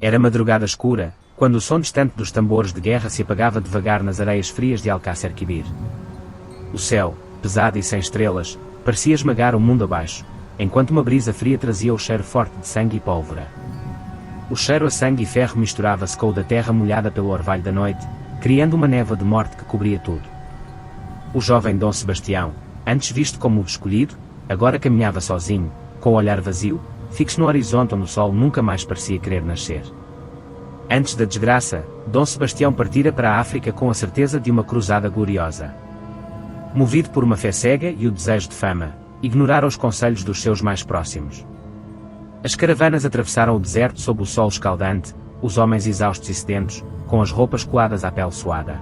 Era madrugada escura, quando o som distante dos tambores de guerra se apagava devagar nas areias frias de Alcácer Quibir. O céu, pesado e sem estrelas, parecia esmagar o mundo abaixo, enquanto uma brisa fria trazia o cheiro forte de sangue e pólvora. O cheiro a sangue e ferro misturava-se com o da terra molhada pelo orvalho da noite, criando uma névoa de morte que cobria tudo. O jovem Dom Sebastião, antes visto como o escolhido, agora caminhava sozinho, com o olhar vazio, fixo no horizonte onde o sol nunca mais parecia querer nascer. Antes da desgraça, Dom Sebastião partira para a África com a certeza de uma cruzada gloriosa. Movido por uma fé cega e o desejo de fama, ignorara os conselhos dos seus mais próximos. As caravanas atravessaram o deserto sob o sol escaldante, os homens exaustos e sedentos, com as roupas coladas à pele suada.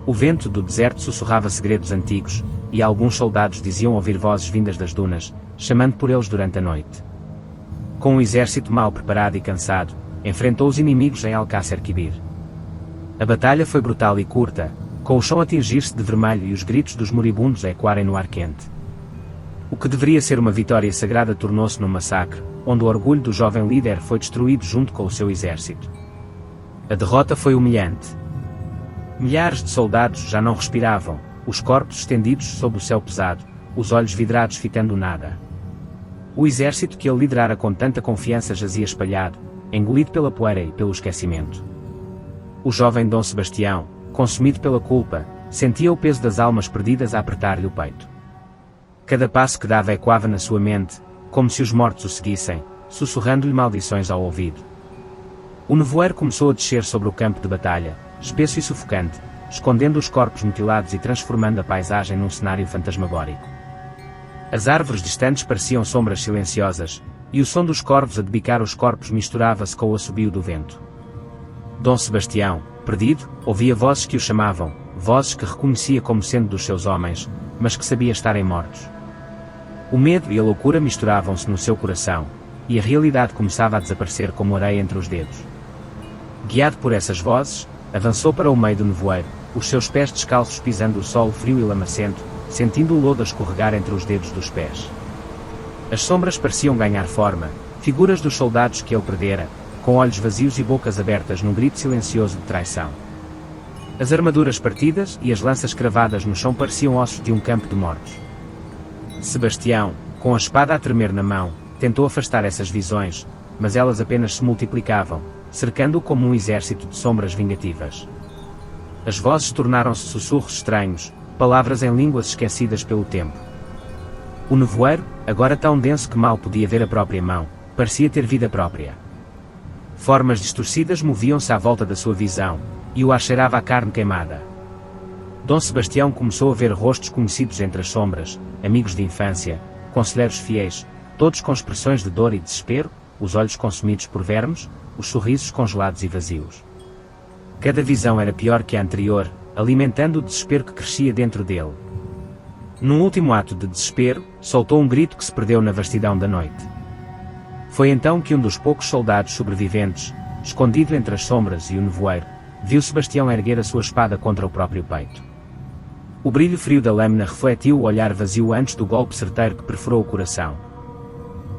O vento do deserto sussurrava segredos antigos, e alguns soldados diziam ouvir vozes vindas das dunas, chamando por eles durante a noite. Com um exército mal preparado e cansado, enfrentou os inimigos em Alcácer Quibir. A batalha foi brutal e curta, com o chão a tingir-se de vermelho e os gritos dos moribundos a ecoarem no ar quente. O que deveria ser uma vitória sagrada tornou-se num massacre, onde o orgulho do jovem líder foi destruído junto com o seu exército. A derrota foi humilhante. Milhares de soldados já não respiravam, os corpos estendidos sob o céu pesado, os olhos vidrados fitando nada. O exército que ele liderara com tanta confiança jazia espalhado, engolido pela poeira e pelo esquecimento. O jovem Dom Sebastião, consumido pela culpa, sentia o peso das almas perdidas a apertar-lhe o peito. Cada passo que dava ecoava na sua mente, como se os mortos o seguissem, sussurrando-lhe maldições ao ouvido. O nevoeiro começou a descer sobre o campo de batalha, espesso e sufocante, escondendo os corpos mutilados e transformando a paisagem num cenário fantasmagórico. As árvores distantes pareciam sombras silenciosas, e o som dos corvos a debicar os corpos misturava-se com o assobio do vento. Dom Sebastião, perdido, ouvia vozes que o chamavam, vozes que reconhecia como sendo dos seus homens, mas que sabia estarem mortos. O medo e a loucura misturavam-se no seu coração, e a realidade começava a desaparecer como areia entre os dedos. Guiado por essas vozes, avançou para o meio do nevoeiro, os seus pés descalços pisando o solo frio e lamacento, sentindo o lodo a escorregar entre os dedos dos pés. As sombras pareciam ganhar forma, figuras dos soldados que ele perdera, com olhos vazios e bocas abertas num grito silencioso de traição. As armaduras partidas e as lanças cravadas no chão pareciam ossos de um campo de mortos. Sebastião, com a espada a tremer na mão, tentou afastar essas visões, mas elas apenas se multiplicavam, cercando-o como um exército de sombras vingativas. As vozes tornaram-se sussurros estranhos, palavras em línguas esquecidas pelo tempo. O nevoeiro, agora tão denso que mal podia ver a própria mão, parecia ter vida própria. Formas distorcidas moviam-se à volta da sua visão, e o ar cheirava a carne queimada. Dom Sebastião começou a ver rostos conhecidos entre as sombras, amigos de infância, conselheiros fiéis, todos com expressões de dor e desespero, os olhos consumidos por vermes, os sorrisos congelados e vazios. Cada visão era pior que a anterior, alimentando o desespero que crescia dentro dele. Num último ato de desespero, soltou um grito que se perdeu na vastidão da noite. Foi então que um dos poucos soldados sobreviventes, escondido entre as sombras e o nevoeiro, viu Sebastião erguer a sua espada contra o próprio peito. O brilho frio da lâmina refletiu o olhar vazio antes do golpe certeiro que perfurou o coração.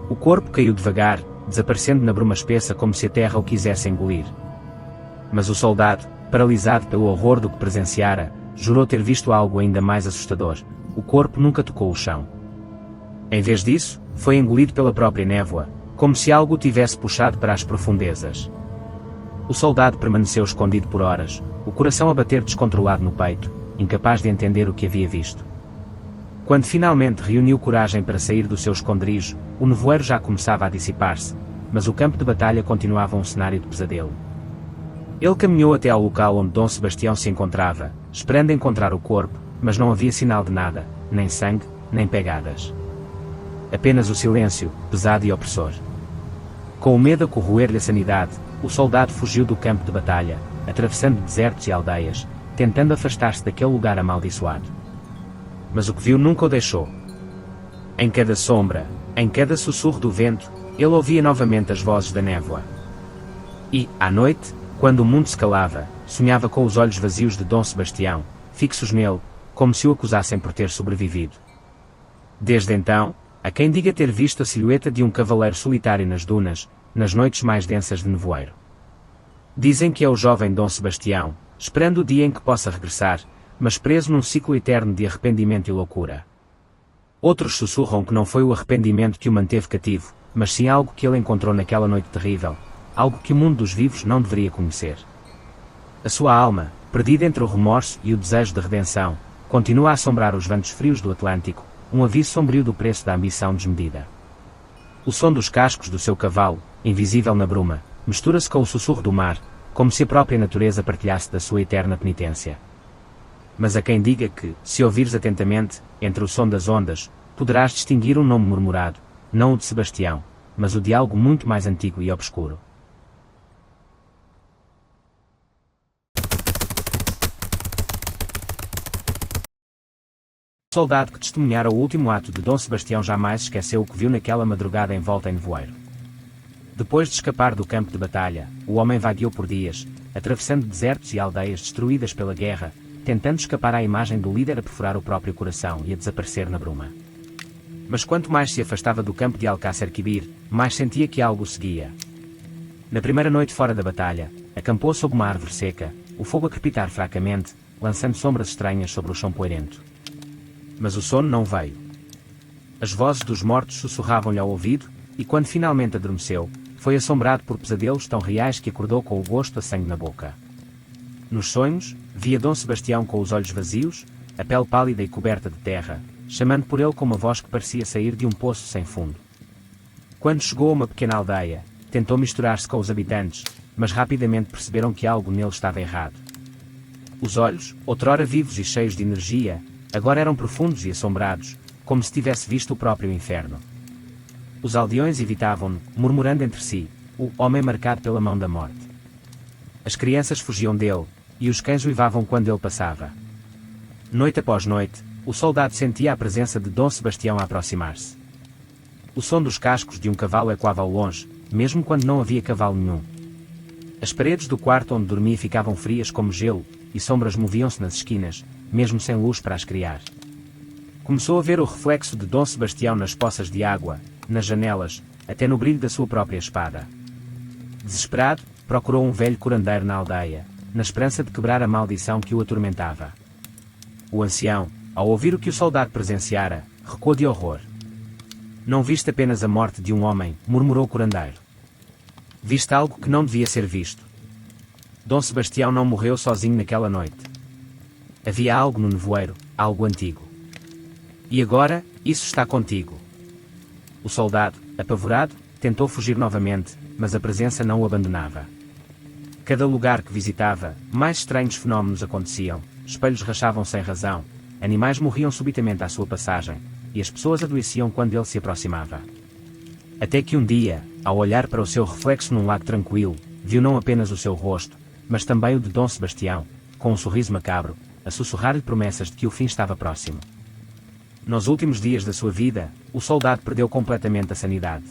O corpo caiu devagar, desaparecendo na bruma espessa como se a terra o quisesse engolir. Mas o soldado, paralisado pelo horror do que presenciara, jurou ter visto algo ainda mais assustador. O corpo nunca tocou o chão. Em vez disso, foi engolido pela própria névoa, como se algo o tivesse puxado para as profundezas. O soldado permaneceu escondido por horas, o coração a bater descontrolado no peito, incapaz de entender o que havia visto. Quando finalmente reuniu coragem para sair do seu esconderijo, o nevoeiro já começava a dissipar-se, mas o campo de batalha continuava um cenário de pesadelo. Ele caminhou até ao local onde Dom Sebastião se encontrava, esperando encontrar o corpo, mas não havia sinal de nada, nem sangue, nem pegadas. Apenas o silêncio, pesado e opressor. Com o medo a corroer-lhe a sanidade, o soldado fugiu do campo de batalha, atravessando desertos e aldeias, tentando afastar-se daquele lugar amaldiçoado. Mas o que viu nunca o deixou. Em cada sombra, em cada sussurro do vento, ele ouvia novamente as vozes da névoa. E, à noite, quando o mundo se calava, sonhava com os olhos vazios de Dom Sebastião, fixos nele, como se o acusassem por ter sobrevivido. Desde então, a quem diga ter visto a silhueta de um cavaleiro solitário nas dunas, nas noites mais densas de nevoeiro. Dizem que é o jovem Dom Sebastião, esperando o dia em que possa regressar, mas preso num ciclo eterno de arrependimento e loucura. Outros sussurram que não foi o arrependimento que o manteve cativo, mas sim algo que ele encontrou naquela noite terrível, algo que o mundo dos vivos não deveria conhecer. A sua alma, perdida entre o remorso e o desejo de redenção, continua a assombrar os ventos frios do Atlântico, um aviso sombrio do preço da ambição desmedida. O som dos cascos do seu cavalo, invisível na bruma, mistura-se com o sussurro do mar, como se a própria natureza partilhasse da sua eterna penitência. Mas a quem diga que, se ouvires atentamente, entre o som das ondas, poderás distinguir um nome murmurado, não o de Sebastião, mas o de algo muito mais antigo e obscuro. O soldado que testemunhara o último ato de Dom Sebastião jamais esqueceu o que viu naquela madrugada envolta em nevoeiro. Depois de escapar do campo de batalha, o homem vagueou por dias, atravessando desertos e aldeias destruídas pela guerra, tentando escapar à imagem do líder a perfurar o próprio coração e a desaparecer na bruma. Mas quanto mais se afastava do campo de Alcácer Quibir, mais sentia que algo o seguia. Na primeira noite fora da batalha, acampou sob uma árvore seca, o fogo a crepitar fracamente, lançando sombras estranhas sobre o chão poeirento. Mas o sono não veio. As vozes dos mortos sussurravam-lhe ao ouvido, e quando finalmente adormeceu, foi assombrado por pesadelos tão reais que acordou com o gosto a sangue na boca. Nos sonhos, via Dom Sebastião com os olhos vazios, a pele pálida e coberta de terra, chamando por ele com uma voz que parecia sair de um poço sem fundo. Quando chegou a uma pequena aldeia, tentou misturar-se com os habitantes, mas rapidamente perceberam que algo nele estava errado. Os olhos, outrora vivos e cheios de energia, agora eram profundos e assombrados, como se tivesse visto o próprio inferno. Os aldeões evitavam-no, murmurando entre si, o homem marcado pela mão da morte. As crianças fugiam dele, e os cães uivavam quando ele passava. Noite após noite, o soldado sentia a presença de Dom Sebastião a aproximar-se. O som dos cascos de um cavalo ecoava ao longe, mesmo quando não havia cavalo nenhum. As paredes do quarto onde dormia ficavam frias como gelo, e sombras moviam-se nas esquinas, mesmo sem luz para as criar. Começou a ver o reflexo de Dom Sebastião nas poças de água, nas janelas, até no brilho da sua própria espada. Desesperado, procurou um velho curandeiro na aldeia, na esperança de quebrar a maldição que o atormentava. O ancião, ao ouvir o que o soldado presenciara, recuou de horror. Não viste apenas a morte de um homem, murmurou o curandeiro. Viste algo que não devia ser visto. Dom Sebastião não morreu sozinho naquela noite. Havia algo no nevoeiro, algo antigo. E agora, isso está contigo. O soldado, apavorado, tentou fugir novamente, mas a presença não o abandonava. Cada lugar que visitava, mais estranhos fenómenos aconteciam, espelhos rachavam sem razão, animais morriam subitamente à sua passagem, e as pessoas adoeciam quando ele se aproximava. Até que um dia, ao olhar para o seu reflexo num lago tranquilo, viu não apenas o seu rosto, mas também o de Dom Sebastião, com um sorriso macabro, a sussurrar-lhe promessas de que o fim estava próximo. Nos últimos dias da sua vida, o soldado perdeu completamente a sanidade.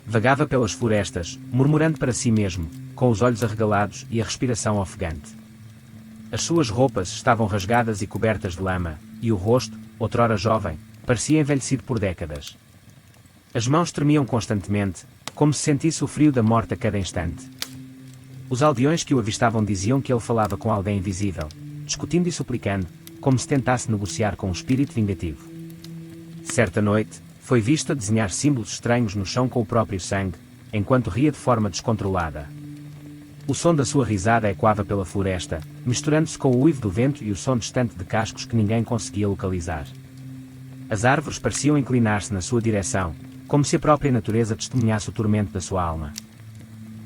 Vagava pelas florestas, murmurando para si mesmo, com os olhos arregalados e a respiração ofegante. As suas roupas estavam rasgadas e cobertas de lama, e o rosto, outrora jovem, parecia envelhecido por décadas. As mãos tremiam constantemente, como se sentisse o frio da morte a cada instante. Os aldeões que o avistavam diziam que ele falava com alguém invisível, discutindo e suplicando, como se tentasse negociar com um espírito vingativo. Certa noite, foi visto a desenhar símbolos estranhos no chão com o próprio sangue, enquanto ria de forma descontrolada. O som da sua risada ecoava pela floresta, misturando-se com o uivo do vento e o som distante de cascos que ninguém conseguia localizar. As árvores pareciam inclinar-se na sua direção, como se a própria natureza testemunhasse o tormento da sua alma.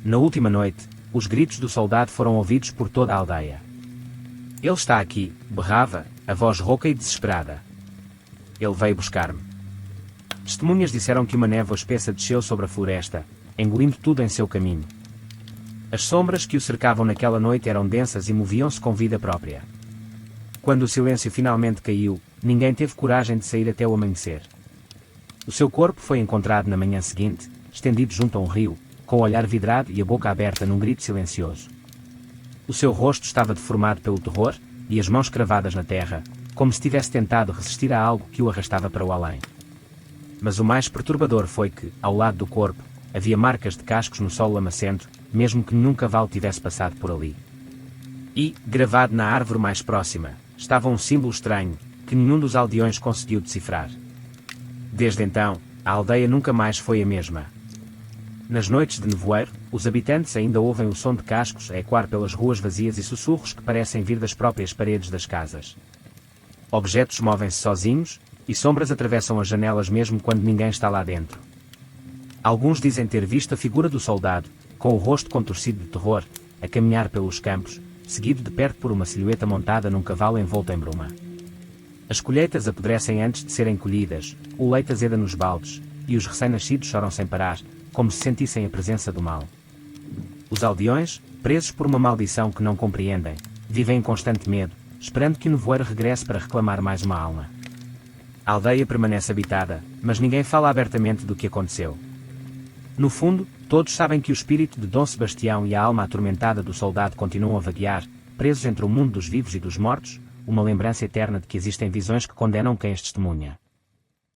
Na última noite, os gritos do soldado foram ouvidos por toda a aldeia. Ele está aqui, berrava, a voz rouca e desesperada. Ele veio buscar-me. Testemunhas disseram que uma névoa espessa desceu sobre a floresta, engolindo tudo em seu caminho. As sombras que o cercavam naquela noite eram densas e moviam-se com vida própria. Quando o silêncio finalmente caiu, ninguém teve coragem de sair até o amanhecer. O seu corpo foi encontrado na manhã seguinte, estendido junto a um rio, com o olhar vidrado e a boca aberta num grito silencioso. O seu rosto estava deformado pelo terror, e as mãos cravadas na terra, como se tivesse tentado resistir a algo que o arrastava para o além. Mas o mais perturbador foi que, ao lado do corpo, havia marcas de cascos no solo lamacento, mesmo que nenhum cavalo tivesse passado por ali. E, gravado na árvore mais próxima, estava um símbolo estranho, que nenhum dos aldeões conseguiu decifrar. Desde então, a aldeia nunca mais foi a mesma. Nas noites de nevoeiro, os habitantes ainda ouvem o som de cascos a ecoar pelas ruas vazias e sussurros que parecem vir das próprias paredes das casas. Objetos movem-se sozinhos, e sombras atravessam as janelas mesmo quando ninguém está lá dentro. Alguns dizem ter visto a figura do soldado, com o rosto contorcido de terror, a caminhar pelos campos, seguido de perto por uma silhueta montada num cavalo envolto em bruma. As colheitas apodrecem antes de serem colhidas, o leite azeda nos baldes, e os recém-nascidos choram sem parar, como se sentissem a presença do mal. Os aldeões, presos por uma maldição que não compreendem, vivem em constante medo, esperando que o nevoeiro regresse para reclamar mais uma alma. A aldeia permanece habitada, mas ninguém fala abertamente do que aconteceu. No fundo, todos sabem que o espírito de Dom Sebastião e a alma atormentada do soldado continuam a vaguear, presos entre o mundo dos vivos e dos mortos, uma lembrança eterna de que existem visões que condenam quem as testemunha.